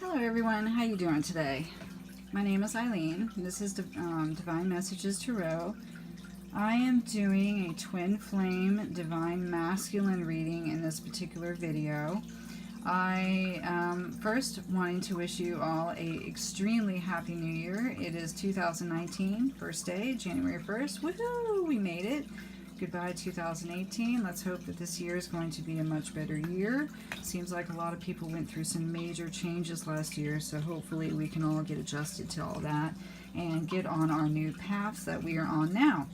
Hello everyone, how you doing today? My name is Eileen. This is Divine Messages Tarot. I am doing a Twin Flame Divine Masculine reading in this particular video. I am first wanting to wish you all a extremely happy new year. It is 2019, first day, January 1st. Woohoo! We made it. Goodbye 2018. Let's hope that this year is going to be a much better year. Seems like a lot of people went through some major changes last year, so hopefully we can all get adjusted to all that and get on our new paths that we are on now.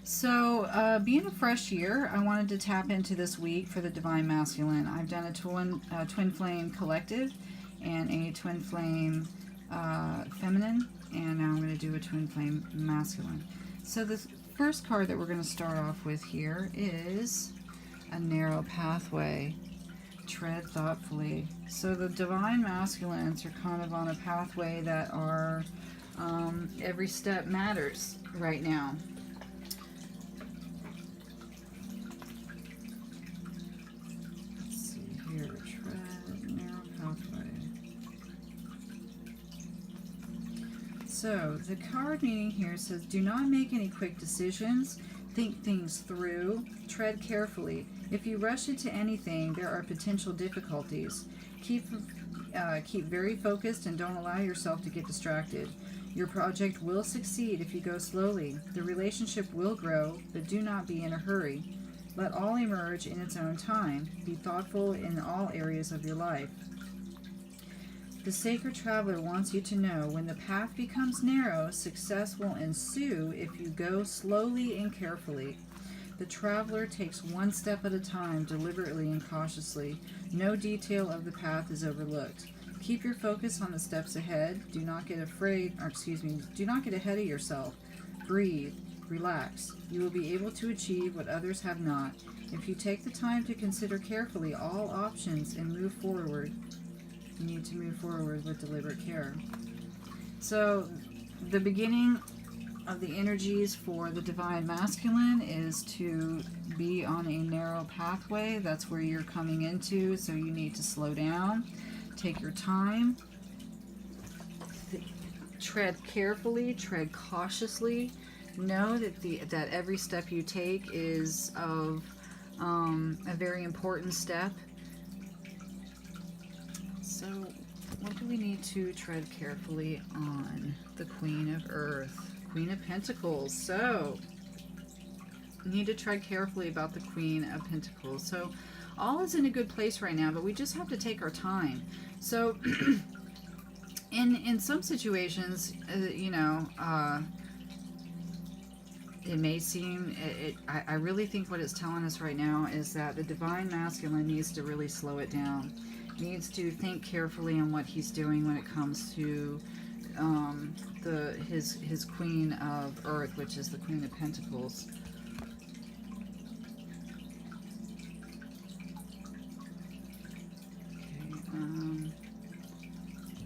So, being a fresh year, I wanted to tap into this week for the Divine Masculine. I've done a Twin Flame Collective and a Twin Flame Feminine, and now I'm going to do a Twin Flame Masculine. So the first card that we're going to start off with here is a narrow pathway. Tread thoughtfully. So the Divine Masculines are kind of on a pathway that are, every step matters right now. Let's see here, tread, narrow pathway. So the card meaning here says, do not make any quick decisions. Think things through. Tread carefully. If you rush into anything, there are potential difficulties. Keep very focused and don't allow yourself to get distracted. Your project will succeed if you go slowly. The relationship will grow, but do not be in a hurry. Let all emerge in its own time. Be thoughtful in all areas of your life. The Sacred Traveler wants you to know when the path becomes narrow, success will ensue if you go slowly and carefully. The Traveler takes one step at a time, deliberately and cautiously. No detail of the path is overlooked. Keep your focus on the steps ahead. Do not get do not get ahead of yourself. Breathe, relax. You will be able to achieve what others have not. If you take the time to consider carefully all options and move forward, you need to move forward with deliberate care. So the beginning of the energies for the Divine Masculine is to be on a narrow pathway. That's where you're coming into, so you need to slow down. Take your time. Tread carefully, tread cautiously. Know that every step you take is of a very important step. So, what do we need to tread carefully on? The Queen of Earth, Queen of Pentacles. So, we need to tread carefully about the Queen of Pentacles. So, all is in a good place right now, but we just have to take our time. So, in some situations, it may seem, I really think what it's telling us right now is that the Divine Masculine needs to really slow it down. Needs to think carefully on what he's doing when it comes to his Queen of Earth, which is the Queen of Pentacles.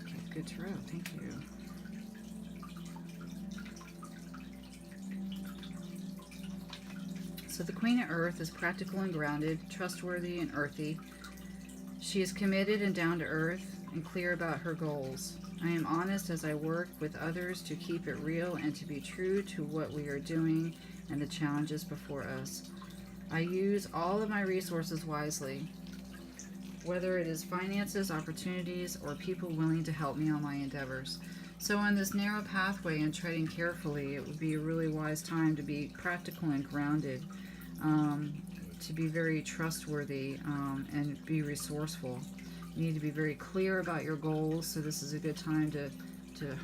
Okay, good tarot, thank you. So the Queen of Earth is practical and grounded, trustworthy and earthy. She is committed and down to earth and clear about her goals. I am honest as I work with others to keep it real and to be true to what we are doing and the challenges before us. I use all of my resources wisely, whether it is finances, opportunities, or people willing to help me on my endeavors. So on this narrow pathway and treading carefully, it would be a really wise time to be practical and grounded. To be very trustworthy and be resourceful. You need to be very clear about your goals, so this is a good time to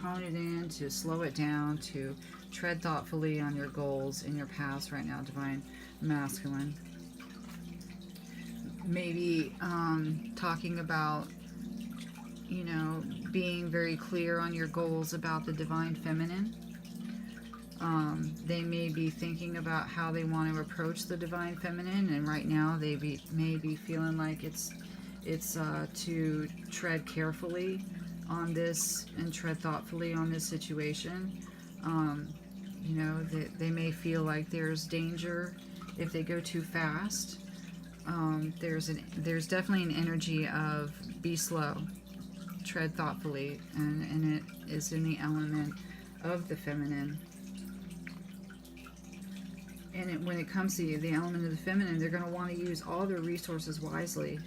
hone it in, to slow it down, to tread thoughtfully on your goals in your paths right now, Divine Masculine. Maybe talking about, being very clear on your goals about the Divine Feminine. They may be thinking about how they want to approach the Divine Feminine, and right now they may be feeling like it's to tread carefully on this and tread thoughtfully on this situation. They may feel like there's danger if they go too fast. There's definitely an energy of be slow. tread thoughtfully, and it is in the element of the feminine. And when it comes to the element of the feminine, they're going to want to use all their resources wisely.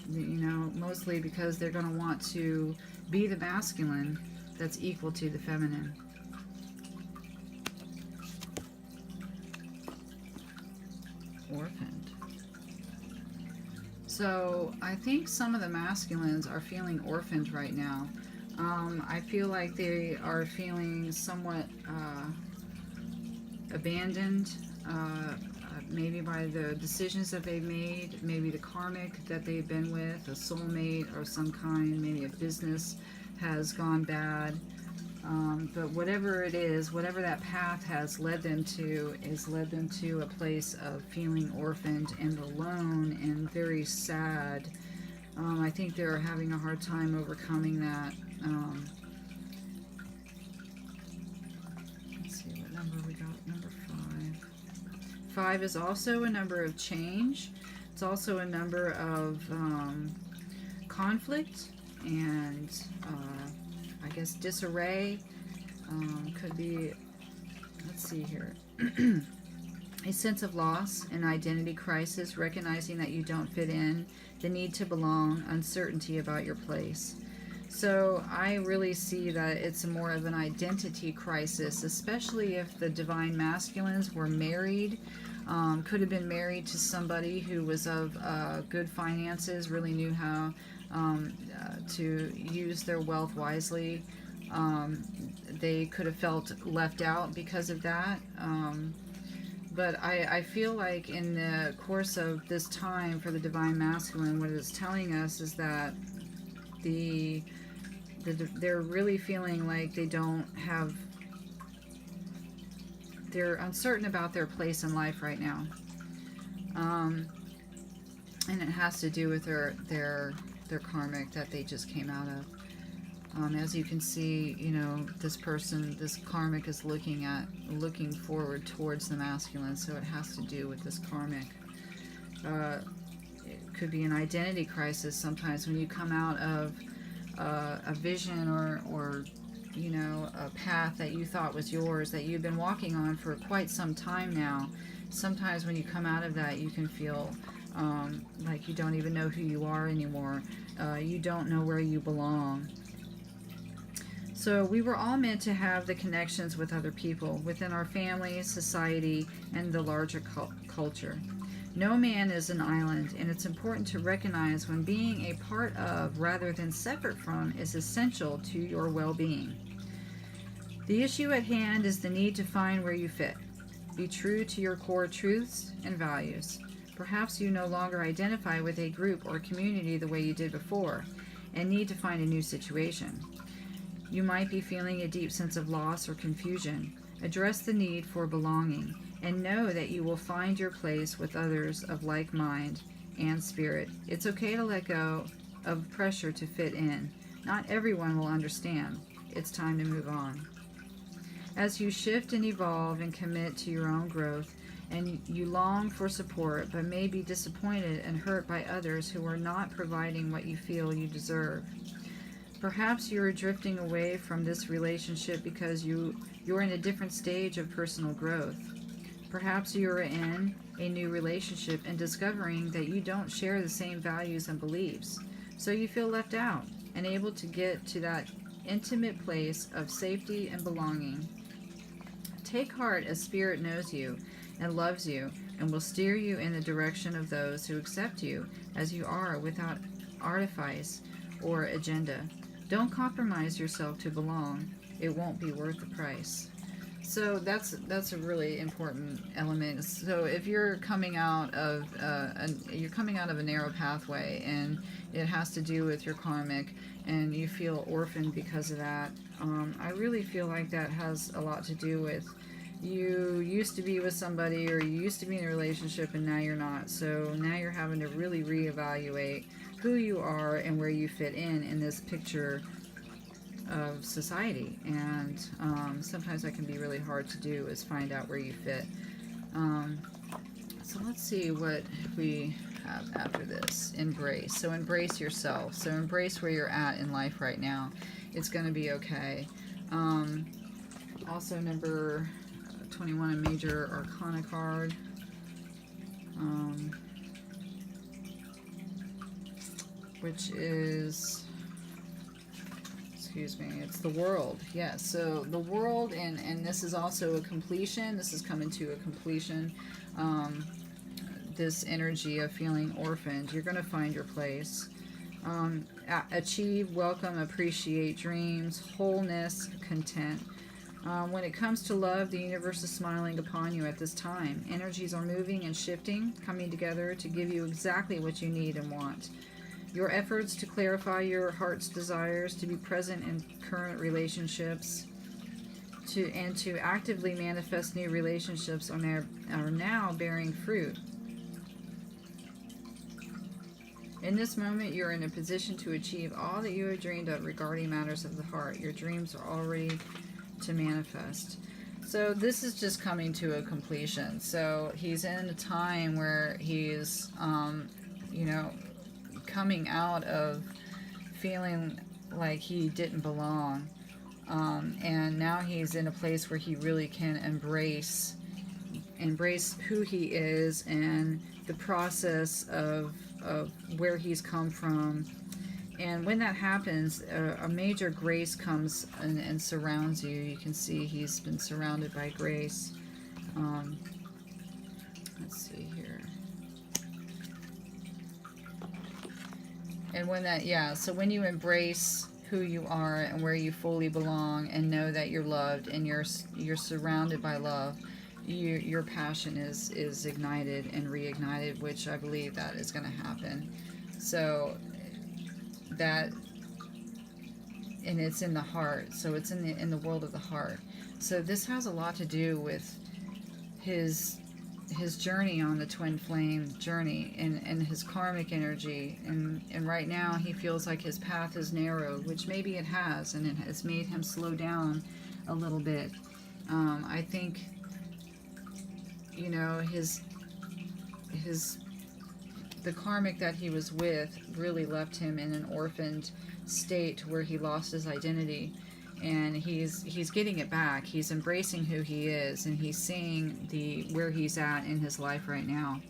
You know, mostly because they're going to want to be the masculine that's equal to the feminine. Orphaned. So I think some of the masculines are feeling orphaned right now. I feel like they are feeling somewhat abandoned, maybe by the decisions that they've made, maybe the karmic that they've been with, a soulmate or some kind, maybe a business has gone bad. But whatever it is, whatever that path has led them to, is led them to a place of feeling orphaned and alone and very sad. I think they're having a hard time overcoming that. Let's see what number we got. Number 5. 5 is also a number of change. It's also a number of conflict and I guess disarray. Could be, let's see here, a sense of loss, an identity crisis, recognizing that you don't fit in, the need to belong, uncertainty about your place. So I really see that it's more of an identity crisis, especially if the divine masculines were married, could have been married to somebody who was of good finances, really knew how to use their wealth wisely. They could have felt left out because of that. But I feel like in the course of this time for the divine masculine, what it's telling us is that they're really feeling like they don't have, they're uncertain about their place in life right now. And it has to do with their karmic that they just came out of. As you can see, you know, this person, this karmic is looking forward towards the masculine, so it has to do with this karmic. It could be an identity crisis sometimes when you come out of a vision or you know, a path that you thought was yours, that you've been walking on for quite some time now. Sometimes when you come out of that, you can feel like you don't even know who you are anymore. You don't know where you belong. So we were all meant to have the connections with other people within our family, society, and the larger culture. No man is an island, and it's important to recognize when being a part of rather than separate from is essential to your well-being. The issue at hand is the need to find where you fit. Be true to your core truths and values. Perhaps you no longer identify with a group or community the way you did before, and need to find a new situation. You might be feeling a deep sense of loss or confusion. Address the need for belonging, and know that you will find your place with others of like mind and spirit. It's okay to let go of pressure to fit in. Not everyone will understand. It's time to move on. As you shift and evolve and commit to your own growth, and you long for support but may be disappointed and hurt by others who are not providing what you feel you deserve. Perhaps you are drifting away from this relationship because you're in a different stage of personal growth. Perhaps you are in a new relationship and discovering that you don't share the same values and beliefs, so you feel left out and able to get to that intimate place of safety and belonging. Take heart, as Spirit knows you and loves you and will steer you in the direction of those who accept you as you are without artifice or agenda. Don't compromise yourself to belong. It won't be worth the price. So that's a really important element. So if you're coming out of a narrow pathway and it has to do with your karmic and you feel orphaned because of that, I really feel like that has a lot to do with you used to be with somebody or you used to be in a relationship and now you're not. So now you're having to really reevaluate who you are and where you fit in this picture of society. And sometimes that can be really hard to do, is find out where you fit. So let's see what we have after this? Embrace. So embrace yourself. So embrace where you're at in life right now. It's going to be okay. Also, number 21, a major arcana card. Which is, excuse me, it's the world. Yeah, so the world, and this is also a completion. This is coming to a completion. This energy of feeling orphaned. You're going to find your place. Achieve, welcome, appreciate dreams, wholeness, content. When it comes to love, the universe is smiling upon you at this time. Energies are moving and shifting, coming together to give you exactly what you need and want. Your efforts to clarify your heart's desires, to be present in current relationships, and to actively manifest new relationships are now bearing fruit. In this moment, you're in a position to achieve all that you have dreamed of regarding matters of the heart. Your dreams are all ready to manifest. So this is just coming to a completion. So he's in a time where he's, coming out of feeling like he didn't belong. And now he's in a place where he really can embrace who he is and the process of where he's come from. And when that happens, a major grace comes and surrounds you. You can see he's been surrounded by grace. Let's see here. And when that, so when you embrace who you are and where you fully belong and know that you're loved and you're surrounded by love, your passion is ignited and reignited, which I believe that is going to happen. So that, and it's in the heart, so it's in the world of the heart. So this has a lot to do with his journey on the twin flame journey and his karmic energy, and right now he feels like his path is narrow, which maybe it has, and it has made him slow down a little bit. I think the karmic that he was with really left him in an orphaned state where he lost his identity, and he's getting it back. He's embracing who he is, and he's seeing where he's at in his life right now,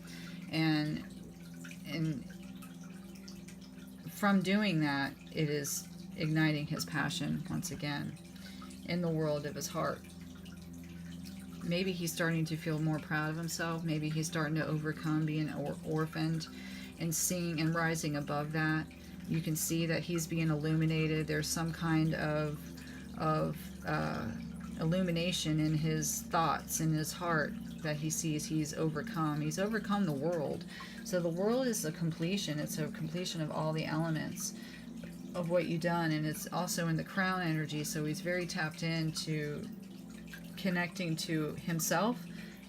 and from doing that, it is igniting his passion once again in the world of his heart. Maybe he's starting to feel more proud of himself. Maybe he's starting to overcome being orphaned and seeing and rising above that. You can see that he's being illuminated. There's some kind of illumination in his thoughts, in his heart, that he sees he's overcome. He's overcome the world. So the world is a completion. It's a completion of all the elements of what you've done, and it's also in the crown energy. So he's very tapped into connecting to himself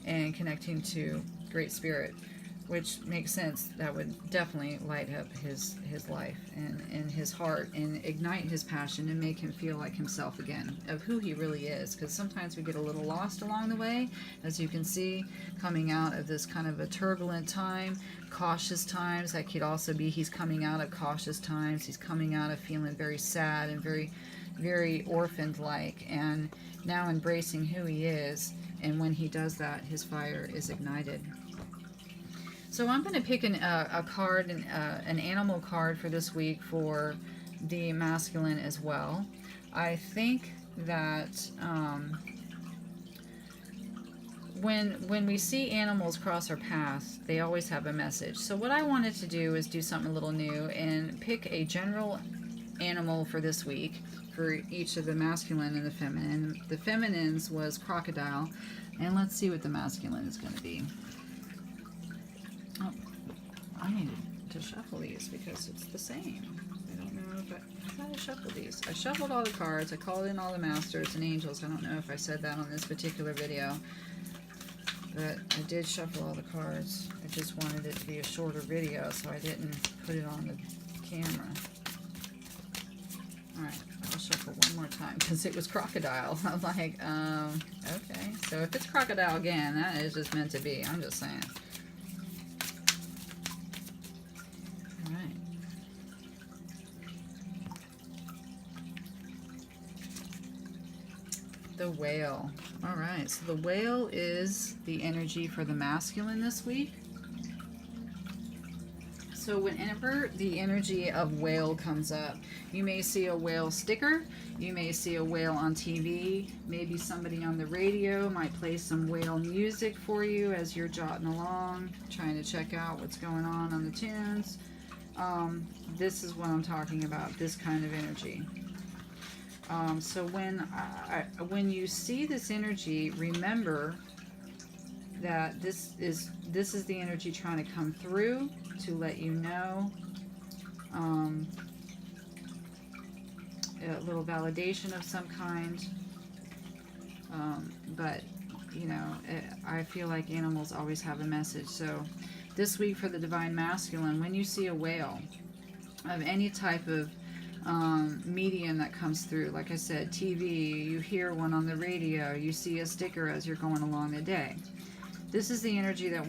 and connecting to Great Spirit, which makes sense. That would definitely light up his life and his heart and ignite his passion and make him feel like himself again, of who he really is. Because sometimes we get a little lost along the way, as you can see, coming out of this kind of a turbulent time, cautious times. That could also be he's coming out of cautious times. He's coming out of feeling very sad and very, very orphaned-like, and now embracing who he is. And when he does that, his fire is ignited. So I'm going to pick a card, an animal card for this week for the masculine as well. I think that when we see animals cross our path, they always have a message. So what I wanted to do is do something a little new and pick a general animal for this week for each of the masculine and the feminine. The feminines was crocodile, and let's see what the masculine is going to be. Oh, I need to shuffle these because it's the same. I don't know if I thought I shuffled these. I shuffled all the cards. I called in all the masters and angels. I don't know if I said that on this particular video, but I did shuffle all the cards. I just wanted it to be a shorter video, so I didn't put it on the camera. Alright, I'll shuffle one more time because it was crocodile. I'm like, okay. So if it's crocodile again, that is just meant to be. I'm just saying. The whale. All right, so the whale is the energy for the masculine this week. So whenever the energy of whale comes up, you may see a whale sticker, you may see a whale on TV, maybe somebody on the radio might play some whale music for you as you're jotting along, trying to check out what's going on the tunes. This is what I'm talking about, this kind of energy. So when you see this energy, remember that this is the energy trying to come through to let you know, a little validation of some kind. But you know, I feel like animals always have a message. So this week for the Divine Masculine, when you see a whale of any type of medium that comes through, like I said, TV, you hear one on the radio, you see a sticker as you're going along the day. This is the energy that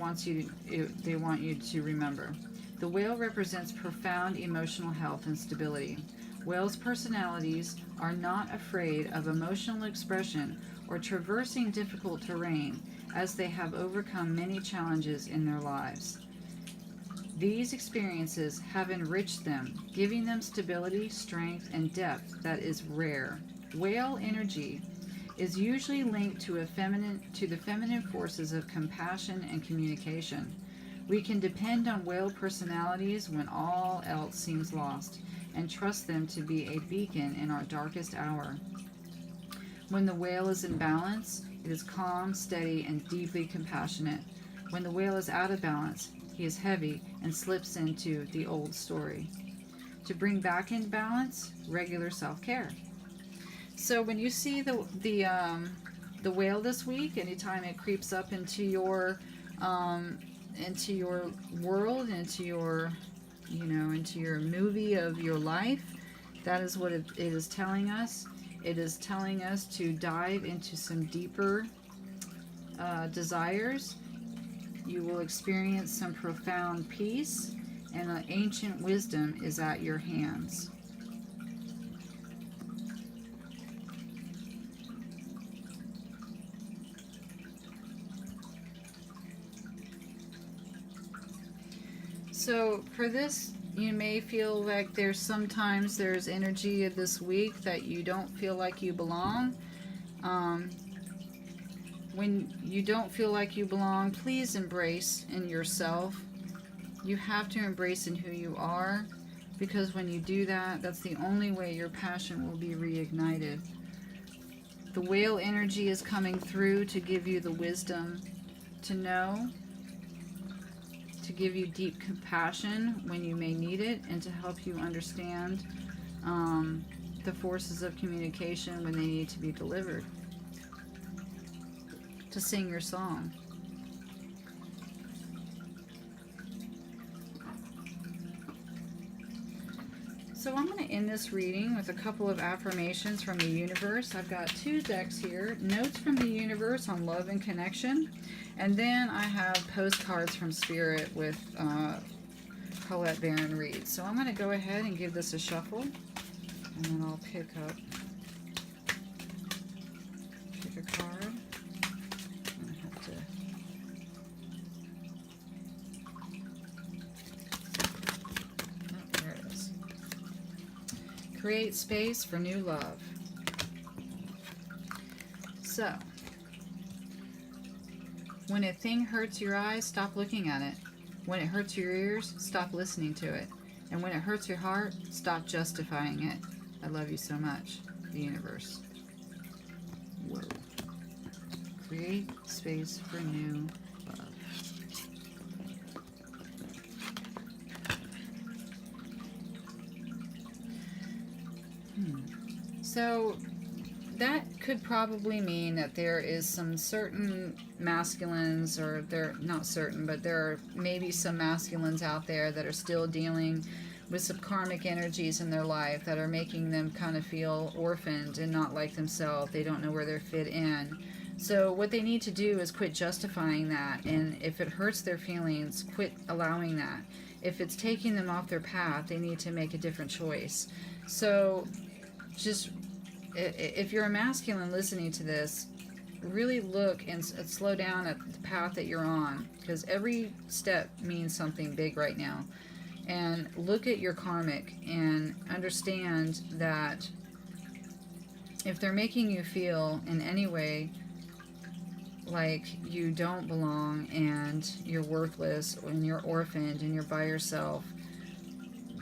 they want you to remember. The whale represents profound emotional health and stability. Whales' personalities are not afraid of emotional expression or traversing difficult terrain, as they have overcome many challenges in their lives. These experiences have enriched them, giving them stability, strength, and depth that is rare. Whale energy is usually linked to the feminine forces of compassion and communication. We can depend on whale personalities when all else seems lost, and trust them to be a beacon in our darkest hour. When the whale is in balance, it is calm, steady, and deeply compassionate. When the whale is out of balance, he is heavy and slips into the old story. To bring back into balance, regular self-care. So when you see the whale this week, anytime it creeps up into your world, into your movie of your life, that is what it is telling us. It is telling us to dive into some deeper desires. You will experience some profound peace, and an ancient wisdom is at your hands. So for this, you may feel like there's energy of this week that you don't feel like you belong. When you don't feel like you belong, please embrace in yourself. You have to embrace in who you are, because when you do that, that's the only way your passion will be reignited. The whale energy is coming through to give you the wisdom to know, to give you deep compassion when you may need it, and to help you understand the forces of communication when they need to be delivered. To sing your song. So I'm going to end this reading with a couple of affirmations from the universe. I've got 2 decks here, notes from the universe on love and connection, and then I have postcards from Spirit with Colette Baron Reid. So I'm going to go ahead and give this a shuffle, and then I'll pick a card. Create space for new love. So, when a thing hurts your eyes, stop looking at it. When it hurts your ears, stop listening to it. And when it hurts your heart, stop justifying it. I love you so much, the universe. Whoa. Create space for new love. So that could probably mean that there is some certain masculines, or they're not certain, but there are maybe some masculines out there that are still dealing with some karmic energies in their life that are making them kind of feel orphaned and not like themselves. They don't know where they fit in. So what they need to do is quit justifying that, and if it hurts their feelings, quit allowing that. If it's taking them off their path, they need to make a different choice. So just if you're a masculine listening to this, really look and slow down at the path that you're on, because every step means something big right now. And look at your karmic and understand that if they're making you feel in any way like you don't belong and you're worthless and you're orphaned and you're by yourself,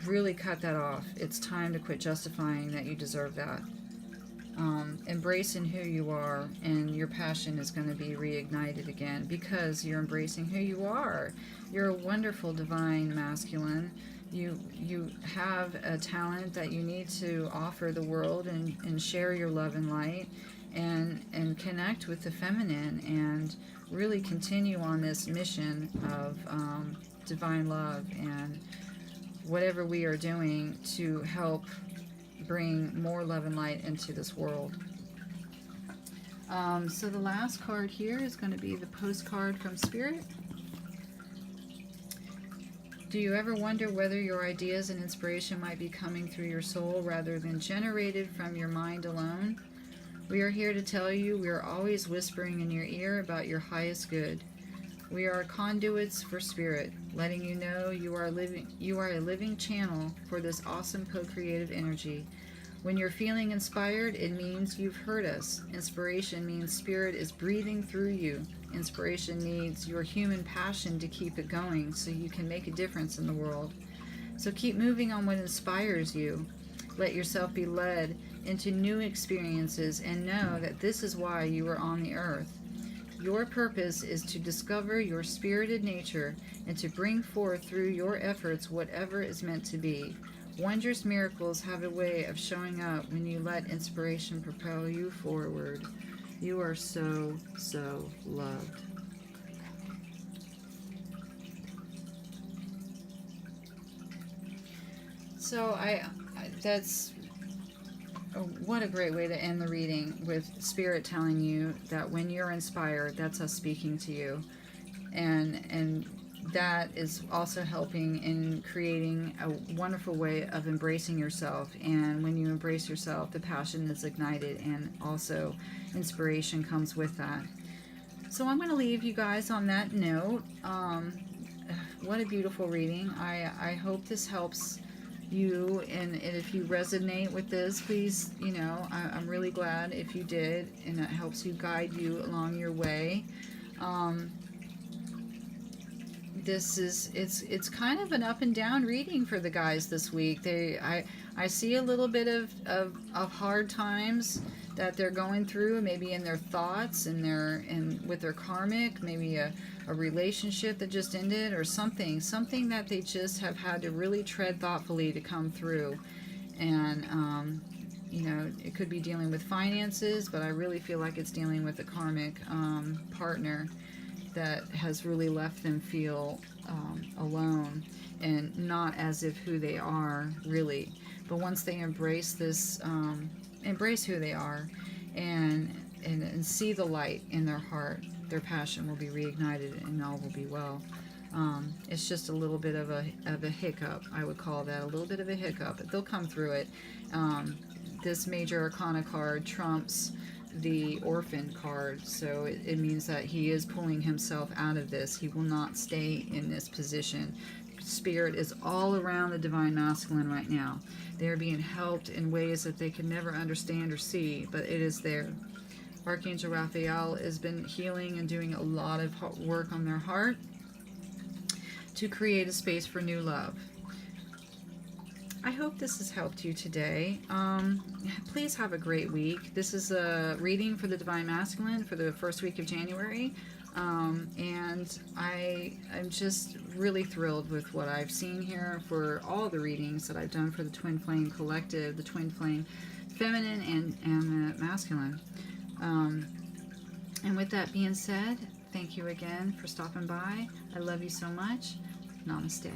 really cut that off. It's time to quit justifying that you deserve that. Embracing who you are, and your passion is going to be reignited again because you're embracing who you are. You're a wonderful divine masculine. You have a talent that you need to offer the world, and share your love and light, and connect with the feminine, and really continue on this mission of divine love and whatever we are doing to help bring more love and light into this world. So the last card here is going to be the postcard from Spirit. Do you ever wonder whether your ideas and inspiration might be coming through your soul rather than generated from your mind alone? We are here to tell you we are always whispering in your ear about your highest good. We are conduits for Spirit, letting you know you are a living channel for this awesome co-creative energy. When you're feeling inspired, it means you've heard us. Inspiration means Spirit is breathing through you. Inspiration needs your human passion to keep it going so you can make a difference in the world. So keep moving on what inspires you. Let yourself be led into new experiences and know that this is why you are on the earth. Your purpose is to discover your spirited nature and to bring forth through your efforts whatever is meant to be. Wondrous miracles have a way of showing up when you let inspiration propel you forward. You are so, so loved. So that's what a great way to end the reading, with Spirit telling you that when you're inspired, that's us speaking to you, and that is also helping in creating a wonderful way of embracing yourself. And when you embrace yourself, the passion is ignited, and also inspiration comes with that. So I'm going to leave you guys on that note. What a beautiful reading. I hope this helps you, and if you resonate with this, please, I'm really glad if you did, and it helps you, guide you along your way. It's kind of an up and down reading for the guys this week. I see a little bit of hard times that they're going through, maybe in their thoughts and with their karmic, maybe a relationship that just ended, or something that they just have had to really tread thoughtfully to come through. And it could be dealing with finances, but I really feel like it's dealing with a karmic partner that has really left them feel alone, and not as if who they are really. But once they embrace this, embrace who they are, and see the light in their heart, their passion will be reignited and all will be well. It's just a little bit of a hiccup, I would call that, a little bit of a hiccup, but they'll come through it. This Major Arcana card trumps the Orphan card, so it means that he is pulling himself out of this. He will not stay in this position. Spirit is all around the Divine Masculine right now. They are being helped in ways that they can never understand or see, but it is there. Archangel Raphael has been healing and doing a lot of work on their heart to create a space for new love. I hope this has helped you today. Please have a great week. This is a reading for the Divine Masculine for the first week of January. And I'm just really thrilled with what I've seen here for all the readings that I've done for the Twin Flame Collective, the Twin Flame Feminine and the Masculine. And with that being said, thank you again for stopping by. I love you so much. Namaste.